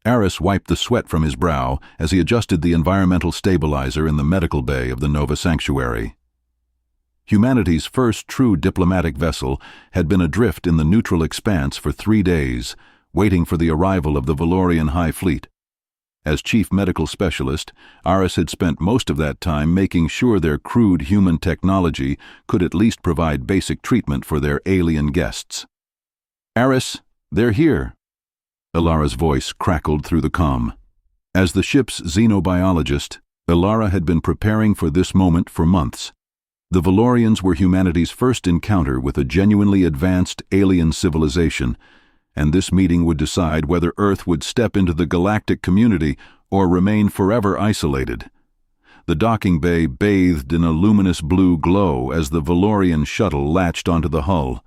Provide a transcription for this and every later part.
Aris wiped the sweat from his brow as he adjusted the environmental stabilizer in the medical bay of the Nova Sanctuary. Humanity's first true diplomatic vessel had been adrift in the neutral expanse for 3 days, waiting for the arrival of the Valorian High Fleet. As chief medical specialist, Aris had spent most of that time making sure their crude human technology could at least provide basic treatment for their alien guests. "Aris, they're here." Ilara's voice crackled through the comm. As the ship's xenobiologist, Ilara had been preparing for this moment for months. The Valorians were humanity's first encounter with a genuinely advanced alien civilization, and this meeting would decide whether Earth would step into the galactic community or remain forever isolated. The docking bay bathed in a luminous blue glow as the Valorian shuttle latched onto the hull.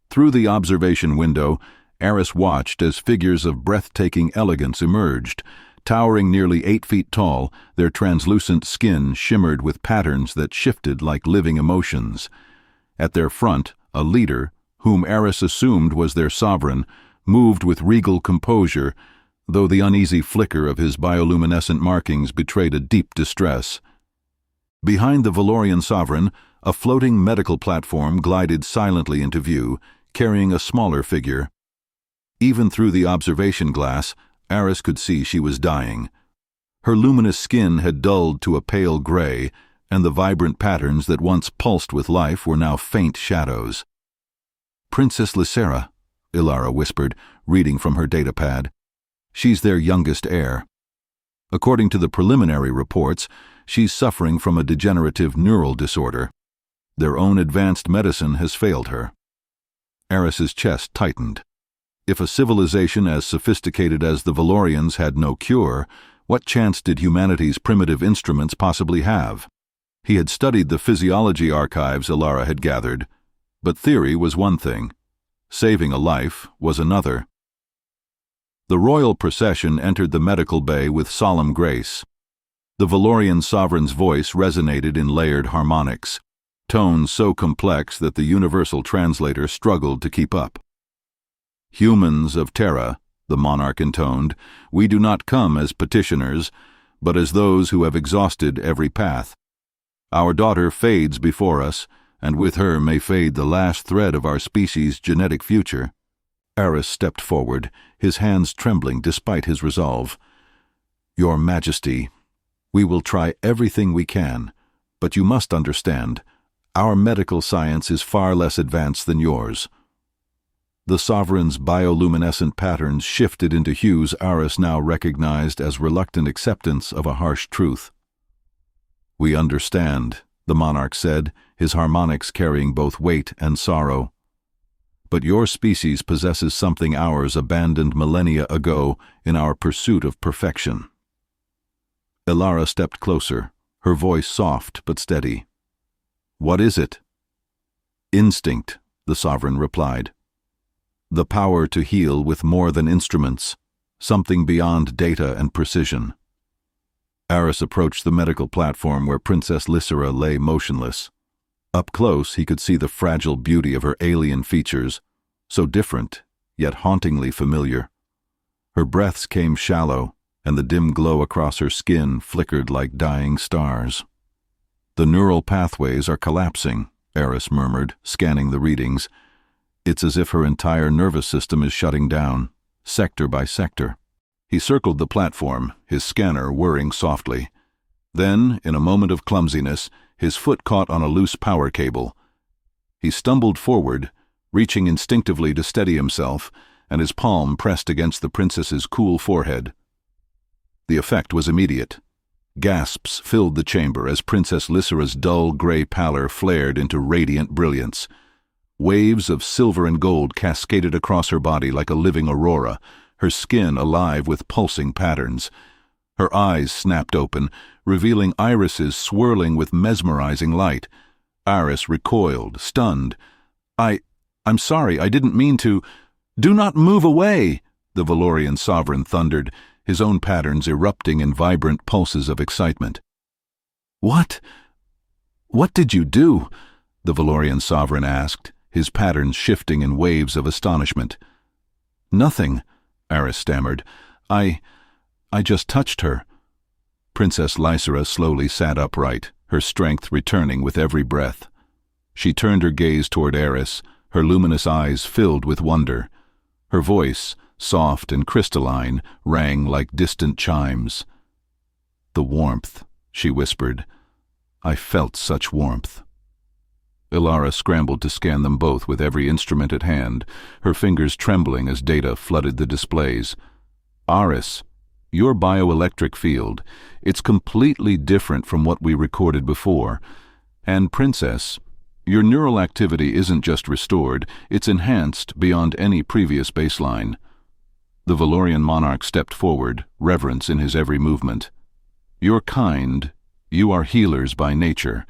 Through the observation window, Aris watched as figures of breathtaking elegance emerged. Towering nearly 8 feet tall, their translucent skin shimmered with patterns that shifted like living emotions. At their front, a leader, whom Aris assumed was their sovereign, moved with regal composure, though the uneasy flicker of his bioluminescent markings betrayed a deep distress. Behind the Valorian sovereign, a floating medical platform glided silently into view, carrying a smaller figure. Even through the observation glass, Aris could see she was dying. Her luminous skin had dulled to a pale gray, and the vibrant patterns that once pulsed with life were now faint shadows. "Princess Lysera," Ilara whispered, reading from her datapad. "She's their youngest heir. According to the preliminary reports, she's suffering from a degenerative neural disorder. Their own advanced medicine has failed her." Aris's chest tightened. If a civilization as sophisticated as the Valorians had no cure, what chance did humanity's primitive instruments possibly have? He had studied the physiology archives Ilara had gathered, but theory was one thing. Saving a life was another. The royal procession entered the medical bay with solemn grace. The Valorian sovereign's voice resonated in layered harmonics, tones so complex that the universal translator struggled to keep up. "Humans of Terra," the monarch intoned, "we do not come as petitioners, but as those who have exhausted every path. Our daughter fades before us, and with her may fade the last thread of our species' genetic future." Aris stepped forward, his hands trembling despite his resolve. "Your Majesty, we will try everything we can, but you must understand, our medical science is far less advanced than yours." The sovereign's bioluminescent patterns shifted into hues Aris now recognized as reluctant acceptance of a harsh truth. "We understand," the monarch said, his harmonics carrying both weight and sorrow. "But your species possesses something ours abandoned millennia ago in our pursuit of perfection." Ilara stepped closer, her voice soft but steady. "What is it?" "Instinct," the sovereign replied. "The power to heal with more than instruments, something beyond data and precision." Aris approached the medical platform where Princess Lysera lay motionless. Up close, he could see the fragile beauty of her alien features, so different, yet hauntingly familiar. Her breaths came shallow, and the dim glow across her skin flickered like dying stars. "The neural pathways are collapsing," Aris murmured, scanning the readings. "It's as if her entire nervous system is shutting down, sector by sector." He circled the platform, his scanner whirring softly. Then, in a moment of clumsiness, his foot caught on a loose power cable. He stumbled forward, reaching instinctively to steady himself, and his palm pressed against the princess's cool forehead. The effect was immediate. Gasps filled the chamber as Princess Lysera's dull gray pallor flared into radiant brilliance. Waves of silver and gold cascaded across her body like a living aurora, her skin alive with pulsing patterns. Her eyes snapped open, revealing irises swirling with mesmerizing light. Aris recoiled, stunned. I'm sorry, I didn't mean to." "Do not move away," the Valorian sovereign thundered, his own patterns erupting in vibrant pulses of excitement. What did you do?" the Valorian sovereign asked, his patterns shifting in waves of astonishment. "Nothing," Aris stammered. I just touched her." Princess Lysera slowly sat upright, her strength returning with every breath. She turned her gaze toward Eris, her luminous eyes filled with wonder. Her voice, soft and crystalline, rang like distant chimes. "The warmth," she whispered. "I felt such warmth." Ilara scrambled to scan them both with every instrument at hand, her fingers trembling as data flooded the displays. "Aris, your bioelectric field, it's completely different from what we recorded before. And Princess, your neural activity isn't just restored, it's enhanced beyond any previous baseline." The Valorian monarch stepped forward, reverence in his every movement. "Your kind, you are healers by nature.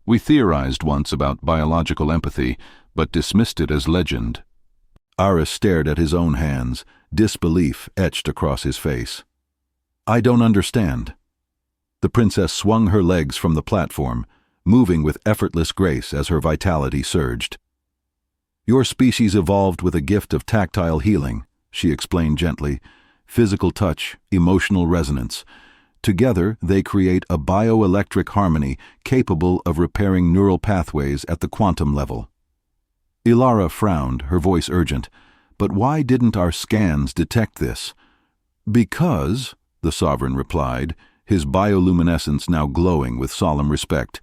We theorized once about biological empathy, but dismissed it as legend." Aris stared at his own hands, disbelief etched across his face. "I don't understand." The princess swung her legs from the platform, moving with effortless grace as her vitality surged. "Your species evolved with a gift of tactile healing," she explained gently. "Physical touch, emotional resonance. Together, they create a bioelectric harmony capable of repairing neural pathways at the quantum level." Ilara frowned, her voice urgent. "But why didn't our scans detect this?" "Because," the sovereign replied, his bioluminescence now glowing with solemn respect,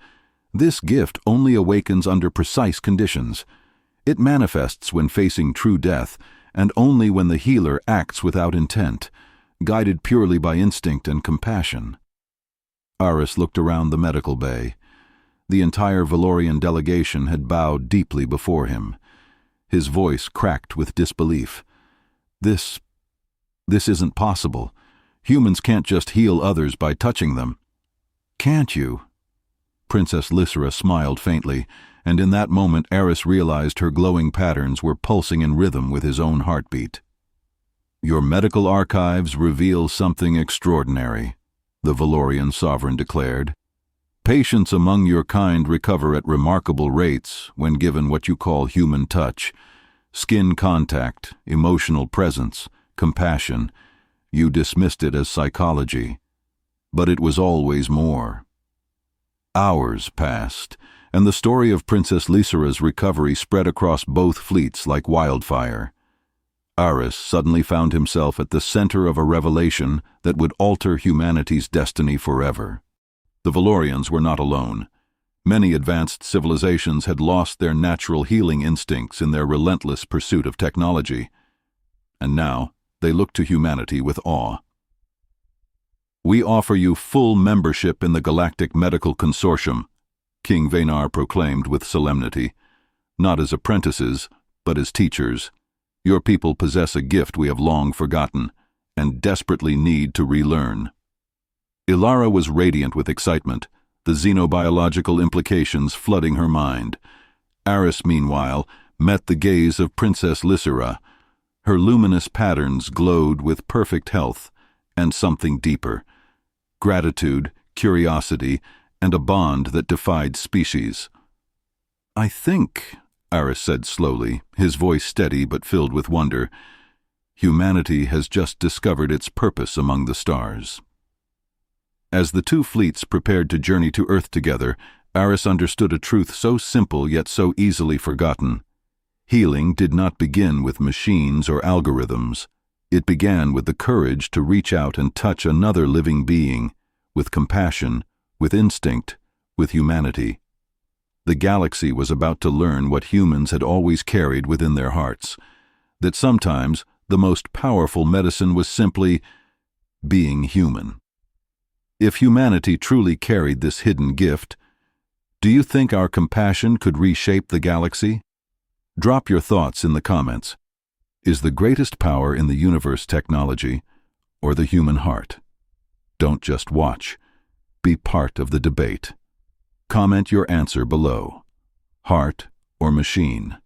"this gift only awakens under precise conditions. It manifests when facing true death, and only when the healer acts without intent, guided purely by instinct and compassion." Aris looked around the medical bay. The entire Valorian delegation had bowed deeply before him. His voice cracked with disbelief. This isn't possible. Humans can't just heal others by touching them." "Can't you?" Princess Lysera smiled faintly, and in that moment Aris realized her glowing patterns were pulsing in rhythm with his own heartbeat. "Your medical archives reveal something extraordinary," the Valorian sovereign declared. "Patients among your kind recover at remarkable rates when given what you call human touch. Skin contact, emotional presence, compassion. You dismissed it as psychology. But it was always more." Hours passed, and the story of Princess Lysera's recovery spread across both fleets like wildfire. Aris suddenly found himself at the center of a revelation that would alter humanity's destiny forever. The Valorians were not alone. Many advanced civilizations had lost their natural healing instincts in their relentless pursuit of technology. And now they looked to humanity with awe. "We offer you full membership in the Galactic Medical Consortium," King Venar proclaimed with solemnity. "Not as apprentices, but as teachers. Your people possess a gift we have long forgotten, and desperately need to relearn." Ilara was radiant with excitement, the xenobiological implications flooding her mind. Aris, meanwhile, met the gaze of Princess Lysera. Her luminous patterns glowed with perfect health and something deeper: gratitude, curiosity, and a bond that defied species. "I think," Aris said slowly, his voice steady but filled with wonder, "humanity has just discovered its purpose among the stars." As the two fleets prepared to journey to Earth together, Aris understood a truth so simple yet so easily forgotten. Healing did not begin with machines or algorithms. It began with the courage to reach out and touch another living being, with compassion, with instinct, with humanity. The galaxy was about to learn what humans had always carried within their hearts, that sometimes the most powerful medicine was simply being human. If humanity truly carried this hidden gift, do you think our compassion could reshape the galaxy? Drop your thoughts in the comments. Is the greatest power in the universe technology or the human heart? Don't just watch. Be part of the debate. Comment your answer below. Heart or machine?